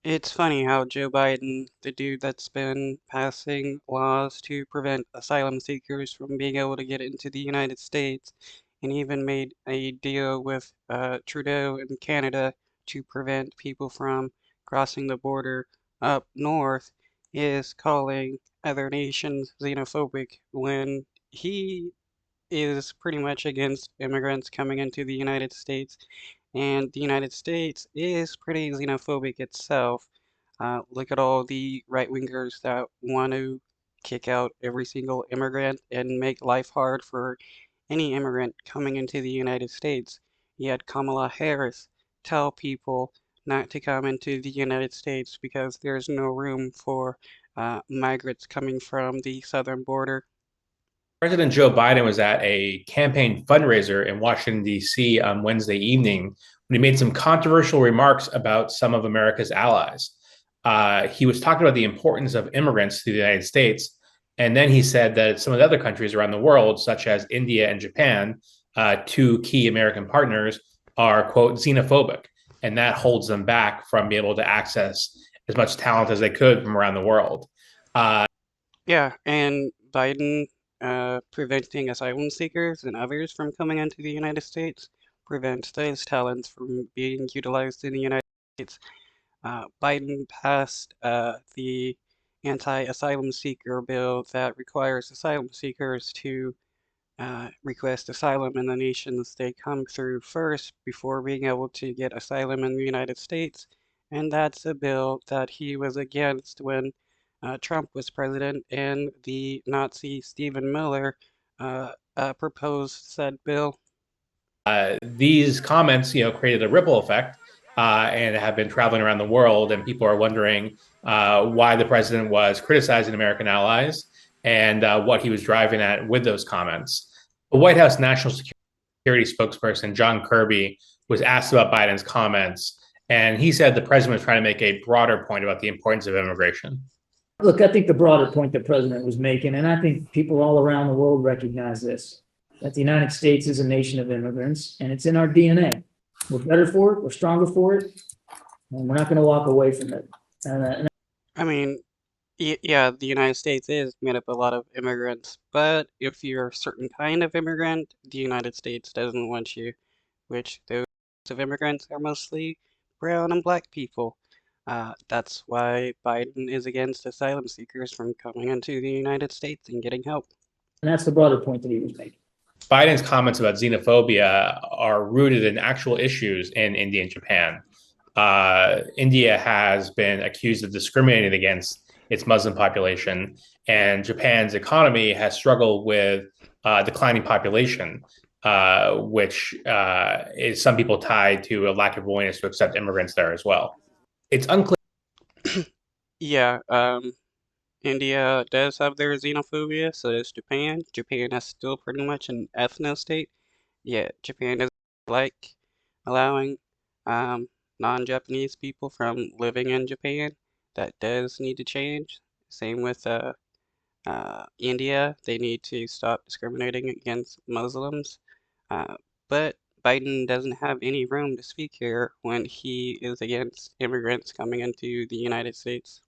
It's funny how Joe Biden, the dude that's been passing laws to prevent asylum seekers from being able to get into the United States, and even made a deal with Trudeau in Canada to prevent people from crossing the border up north, is calling other nations xenophobic when he is pretty much against immigrants coming into the United States, and the United States is pretty xenophobic itself. Look at all the right-wingers that want to kick out every single immigrant and make life hard for any immigrant coming into the United States. Yet Kamala Harris tell people not to come into the United States because there's no room for migrants coming from the southern border. President Joe Biden was at a campaign fundraiser in Washington, D.C. on Wednesday evening when he made some controversial remarks about some of America's allies. He was talking about the importance of immigrants to the United States. And then he said that some of the other countries around the world, such as India and Japan, two key American partners, are, quote, xenophobic. And that holds them back from being able to access as much talent as they could from around the world. Uh, Yeah, and Biden preventing asylum seekers and others from coming into the United States prevents those talents from being utilized in the United States. Biden passed the anti-asylum seeker bill that requires asylum seekers to request asylum in the nations they come through first before being able to get asylum in the United States. And that's a bill that he was against when Trump was president, and the Nazi Stephen Miller proposed said bill. these comments, created a ripple effect and have been traveling around the world, and people are wondering why the president was criticizing American allies and what he was driving at with those comments. The White House National Security spokesperson John Kirby was asked about Biden's comments, and he said the president was trying to make a broader point about the importance of immigration. Look, I think the broader point the president was making, and I think people all around the world recognize this, that the United States is a nation of immigrants, and it's in our DNA. We're better for it, we're stronger for it, and we're not going to walk away from it. And I mean, yeah, the United States is made up of a lot of immigrants, but if you're a certain kind of immigrant, the United States doesn't want you, which those of immigrants are mostly brown and black people. That's why Biden is against asylum seekers from coming into the United States and getting help. that's the broader point that he was making. Biden's comments about xenophobia are rooted in actual issues in India and Japan. India has been accused of discriminating against its Muslim population, and Japan's economy has struggled with declining population, which is some people tied to a lack of willingness to accept immigrants there as well. It's unclear. Yeah, India does have their xenophobia, so does Japan. Japan is still pretty much an ethno state. Yeah, Japan is like allowing non-Japanese people from living in Japan. That does need to change. Same with India. They need to stop discriminating against Muslims. Uh, but Biden doesn't have any room to speak here when he is against immigrants coming into the United States.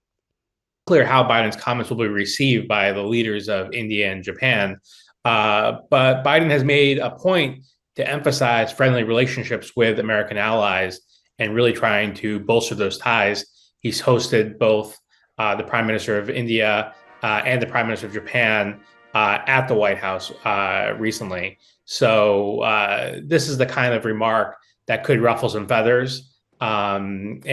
Clear how Biden's comments will be received by the leaders of India and Japan. But Biden has made a point to emphasize friendly relationships with American allies and really trying to bolster those ties. He's hosted both the Prime Minister of India and the Prime Minister of Japan at the White House recently. So this is the kind of remark that could ruffle some feathers and